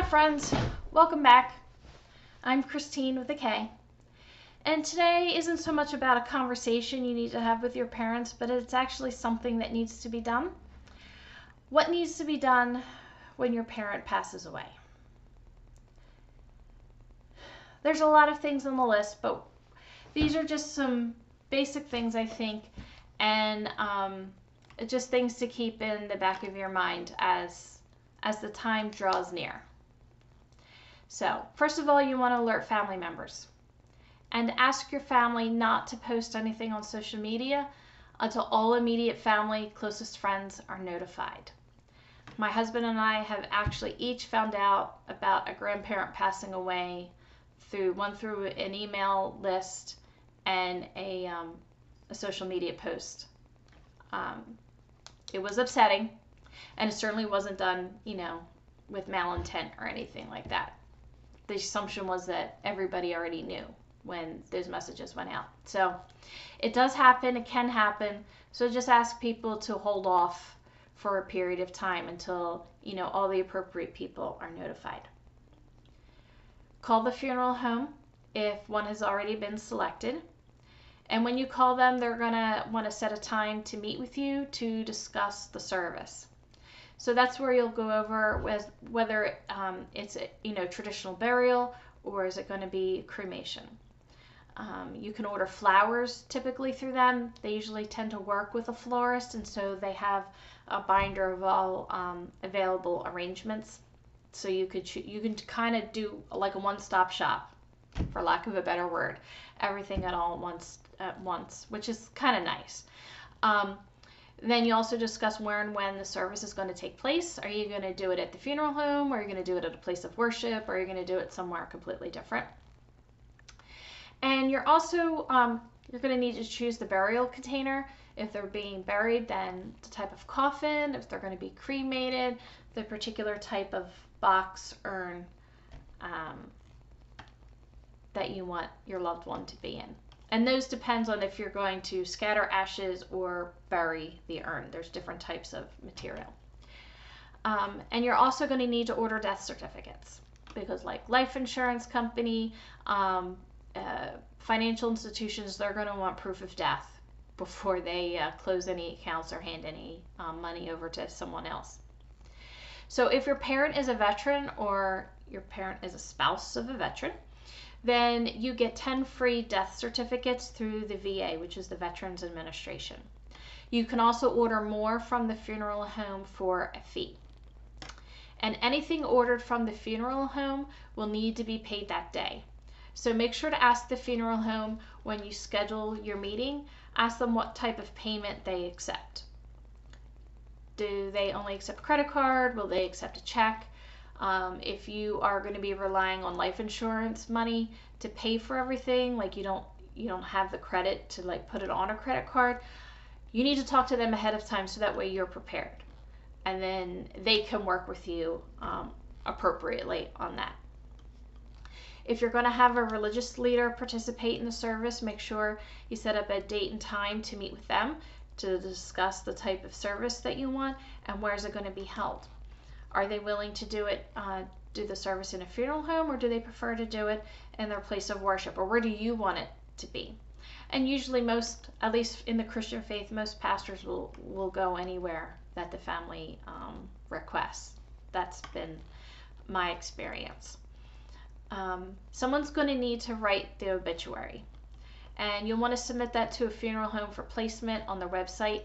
friends, welcome back. I'm Christine with a K. And today isn't so much about a conversation you need to have with your parents, but it's actually something that needs to be done. What needs to be done when your parent passes away? There's a lot of things on the list, but these are just some basic things, I think, and just things to keep in the back of your mind as the time draws near. So, first of all, you want to alert family members and ask your family not to post anything on social media until all immediate family, closest friends are notified. My husband and I have actually each found out about a grandparent passing away through an email list and a social media post. It was upsetting, and it certainly wasn't done, with malintent or anything like that. The assumption was that everybody already knew when those messages went out. So it does happen, it can happen. So just ask people to hold off for a period of time until, all the appropriate people are notified. Call the funeral home if one has already been selected. And when you call them, they're gonna want to set a time to meet with you to discuss the service. So that's where you'll go over whether it's traditional burial or is it going to be cremation. You can order flowers typically through them. They usually tend to work with a florist, and so they have a binder of all available arrangements. So you can kind of do like a one-stop shop, for lack of a better word, everything at once, which is kind of nice. Then you also discuss where and when the service is going to take place. Are you going to do it at the funeral home, or are you going to do it at a place of worship, or are you going to do it somewhere completely different? And you're also you're going to need to choose the burial container. If they're being buried, then the type of coffin. If they're going to be cremated, the particular type of box, urn that you want your loved one to be in. And those depends on if you're going to scatter ashes or bury the urn. There's different types of material. And you're also going to need to order death certificates because, like life insurance company, financial institutions, they're going to want proof of death before they close any accounts or hand any money over to someone else. So if your parent is a veteran or your parent is a spouse of a veteran, then you get 10 free death certificates through the VA, which is the Veterans Administration. You can also order more from the funeral home for a fee. And anything ordered from the funeral home will need to be paid that day. So make sure to ask the funeral home when you schedule your meeting, ask them what type of payment they accept. Do they only accept credit card? Will they accept a check? If you are going to be relying on life insurance money to pay for everything, like you don't have the credit to like put it on a credit card, you need to talk to them ahead of time so that way you're prepared, and then they can work with you appropriately on that. If you're going to have a religious leader participate in the service, make sure you set up a date and time to meet with them to discuss the type of service that you want and where is it going to be held. Are they willing to do the service in a funeral home, or do they prefer to do it in their place of worship, or where do you want it to be? And usually at least in the Christian faith, most pastors will go anywhere that the family requests. That's been my experience. Someone's going to need to write the obituary, and you'll want to submit that to a funeral home for placement on their website.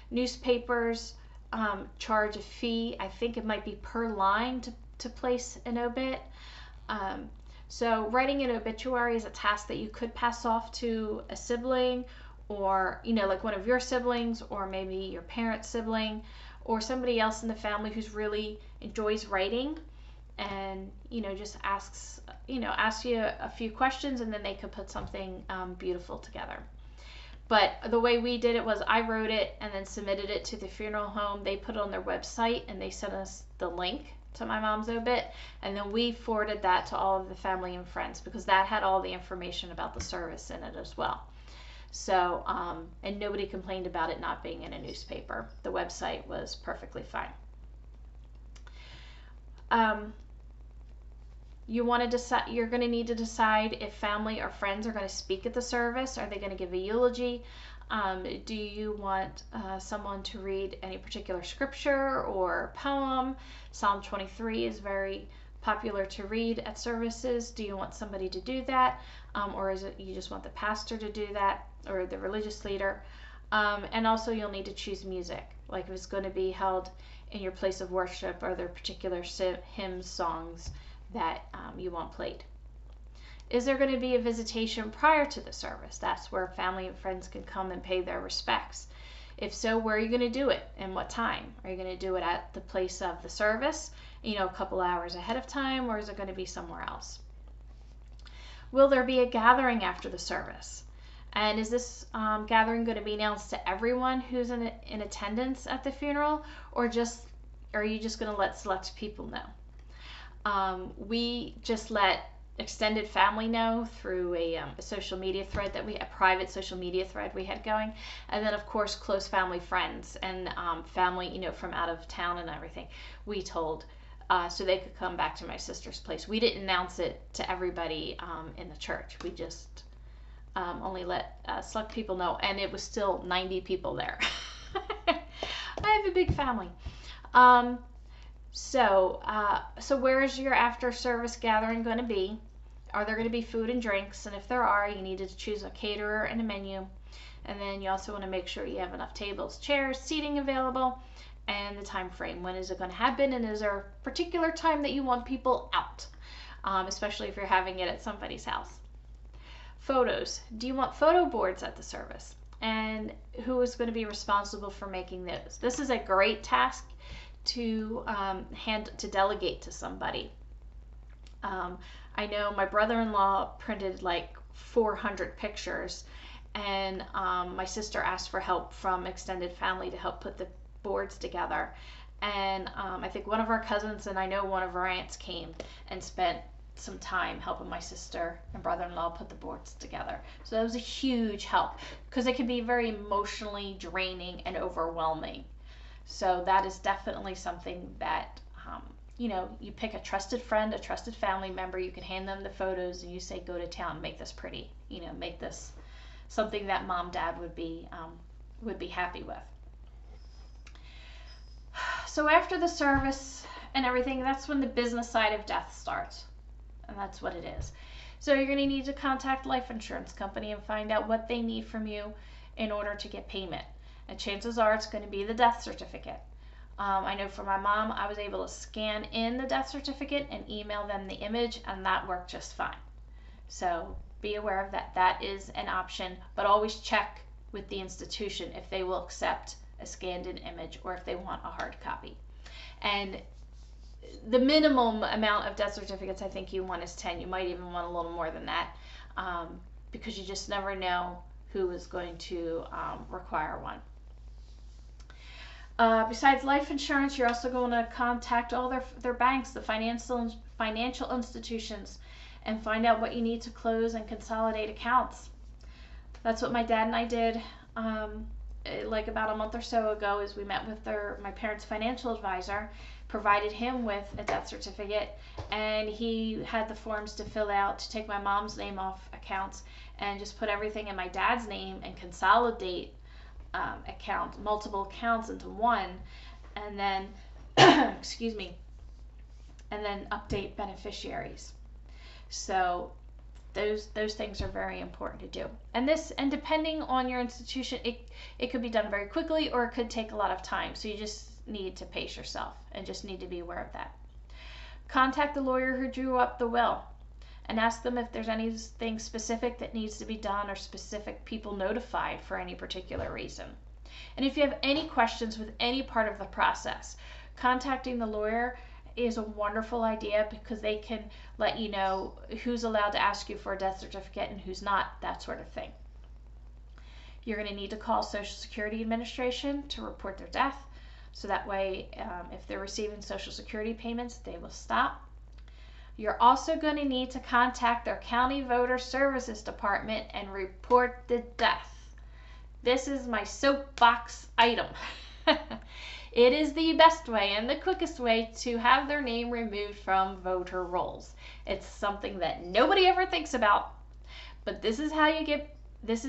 Newspapers charge a fee. I think it might be per line to place an obit. So writing an obituary is a task that you could pass off to a sibling, or like one of your siblings, or maybe your parent's sibling, or somebody else in the family who's really enjoys writing and just asks you a few questions, and then they could put something beautiful together. But the way we did it was I wrote it and then submitted it to the funeral home. They put it on their website and they sent us the link to my mom's obit, and then we forwarded that to all of the family and friends because that had all the information about the service in it as well. So, and nobody complained about it not being in a newspaper. The website was perfectly fine. You want to decide. You're going to need to decide if family or friends are going to speak at the service. Are they going to give a eulogy? Do you want someone to read any particular scripture or poem? Psalm 23 is very popular to read at services. Do you want somebody to do that? Or is it you just want the pastor to do that, or the religious leader? And also you'll need to choose music. Like if it's going to be held in your place of worship, are there particular hymns, songs that you want played? Is there going to be a visitation prior to the service? That's where family and friends can come and pay their respects. If so, where are you going to do it and what time? Are you going to do it at the place of the service, a couple hours ahead of time, or is it going to be somewhere else? Will there be a gathering after the service? And is this gathering going to be announced to everyone who's in attendance at the funeral, or are you just going to let select people know? We just let extended family know through a social media thread a private social media thread we had going, and then of course close family, friends, and family from out of town and everything. We told so they could come back to my sister's place. We didn't announce it to everybody in the church. We just only let select people know, and it was still 90 people there. I have a big family. So where is your after service gathering going to be? Are there going to be food and drinks? And if there are, you need to choose a caterer and a menu. And then you also want to make sure you have enough tables, chairs, seating available, and the time frame. When is it going to happen? And is there a particular time that you want people out? Especially if you're having it at somebody's house. Photos. Do you want photo boards at the service? And who is going to be responsible for making those? This is a great task to delegate to somebody. I know my brother-in-law printed like 400 pictures, and my sister asked for help from extended family to help put the boards together. And I think one of our cousins and I know one of our aunts came and spent some time helping my sister and brother-in-law put the boards together. So that was a huge help, because it can be very emotionally draining and overwhelming. So that is definitely something that, you pick a trusted friend, a trusted family member, you can hand them the photos and you say, go to town, make this pretty, make this something that mom, dad would be happy with. So after the service and everything, that's when the business side of death starts. And that's what it is. So you're going to need to contact life insurance company and find out what they need from you in order to get payment. And chances are it's going to be the death certificate. I know for my mom, I was able to scan in the death certificate and email them the image, and that worked just fine. So be aware of that. That is an option, but always check with the institution if they will accept a scanned in image or if they want a hard copy. And the minimum amount of death certificates I think you want is 10. You might even want a little more than that, because you just never know who is going to require one. Besides life insurance, you're also going to contact all their banks, the financial institutions, and find out what you need to close and consolidate accounts. That's what my dad and I did like about a month or so ago. Is we met with my parents' financial advisor, provided him with a death certificate, and he had the forms to fill out to take my mom's name off accounts and just put everything in my dad's name and consolidate multiple accounts into one, and then excuse me, and then update beneficiaries. So those things are very important to do. And depending on your institution, it could be done very quickly or it could take a lot of time. So you just need to pace yourself and just need to be aware of that. Contact the lawyer who drew up the will and ask them if there's anything specific that needs to be done or specific people notified for any particular reason. And if you have any questions with any part of the process, contacting the lawyer is a wonderful idea, because they can let you know who's allowed to ask you for a death certificate and who's not, that sort of thing. You're going to need to call Social Security Administration to report their death, so that way if they're receiving Social Security payments, they will stop. You're also going to need to contact their County Voter Services Department and report the death. This is my soapbox item. It is the best way and the quickest way to have their name removed from voter rolls. It's something that nobody ever thinks about, but this is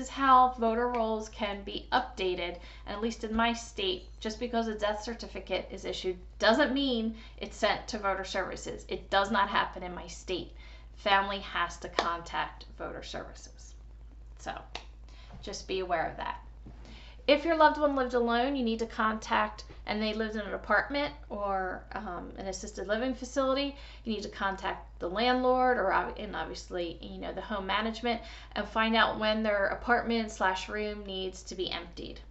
how voter rolls can be updated. And at least in my state, just because a death certificate is issued doesn't mean it's sent to voter services. It does not happen in my state. Family has to contact voter services. So just be aware of that. If your loved one lived alone, you need to contact, and they lived in an apartment or an assisted living facility, you need to contact the landlord and obviously, the home management, and find out when their apartment/room needs to be emptied.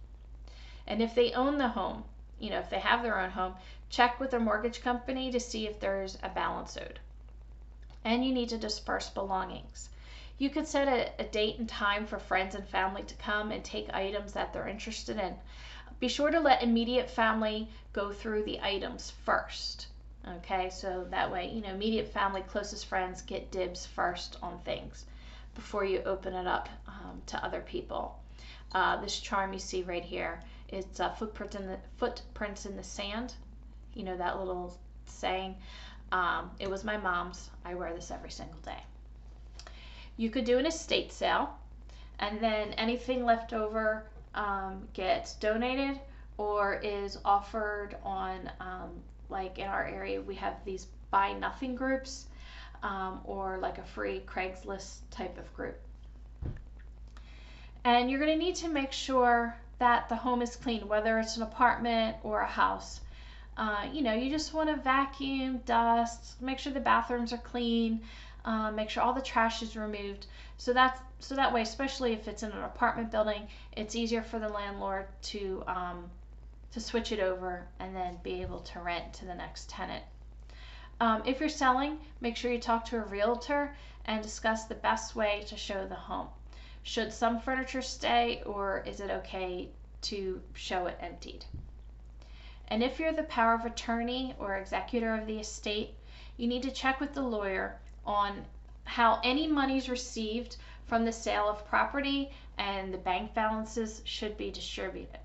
And if they own the home, if they have their own home, check with their mortgage company to see if there's a balance owed. And you need to disperse belongings. You could set a date and time for friends and family to come and take items that they're interested in. Be sure to let immediate family go through the items first. Okay, so that way, immediate family, closest friends get dibs first on things before you open it up to other people. This charm you see right here, it's footprints in the sand. That little saying. It was my mom's. I wear this every single day. You could do an estate sale, and then anything left over gets donated or is offered on, like in our area, we have these buy nothing groups, or like a free Craigslist type of group. And you're going to need to make sure that the home is clean, whether it's an apartment or a house. You just want to vacuum, dust, make sure the bathrooms are clean, make sure all the trash is removed. So that way, especially if it's in an apartment building, it's easier for the landlord to switch it over and then be able to rent to the next tenant. If you're selling, make sure you talk to a realtor and discuss the best way to show the home. Should some furniture stay, or is it okay to show it emptied? And if you're the power of attorney or executor of the estate, you need to check with the lawyer on how any monies received from the sale of property and the bank balances should be distributed.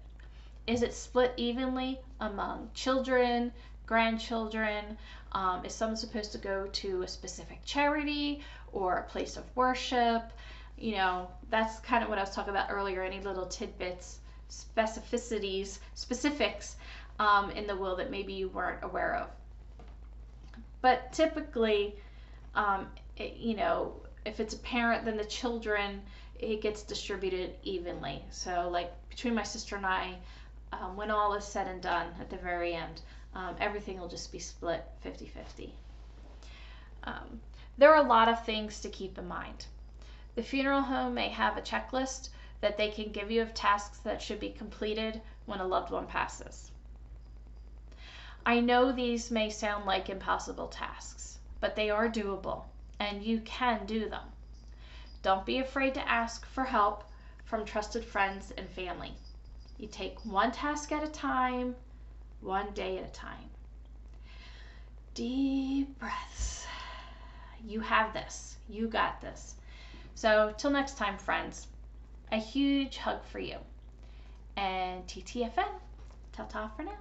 Is it split evenly among children, grandchildren? Is some supposed to go to a specific charity or a place of worship? That's kind of what I was talking about earlier, any little tidbits, specifics in the will that maybe you weren't aware of. But typically, if it's a parent, then the children, it gets distributed evenly. So like between my sister and I, when all is said and done at the very end, everything will just be split 50-50. There are a lot of things to keep in mind. The funeral home may have a checklist that they can give you of tasks that should be completed when a loved one passes. I know these may sound like impossible tasks, but they are doable, and you can do them. Don't be afraid to ask for help from trusted friends and family. You take one task at a time, one day at a time. Deep breaths. You have this. You got this. So till next time, friends, a huge hug for you. And TTFN, ta-ta for now.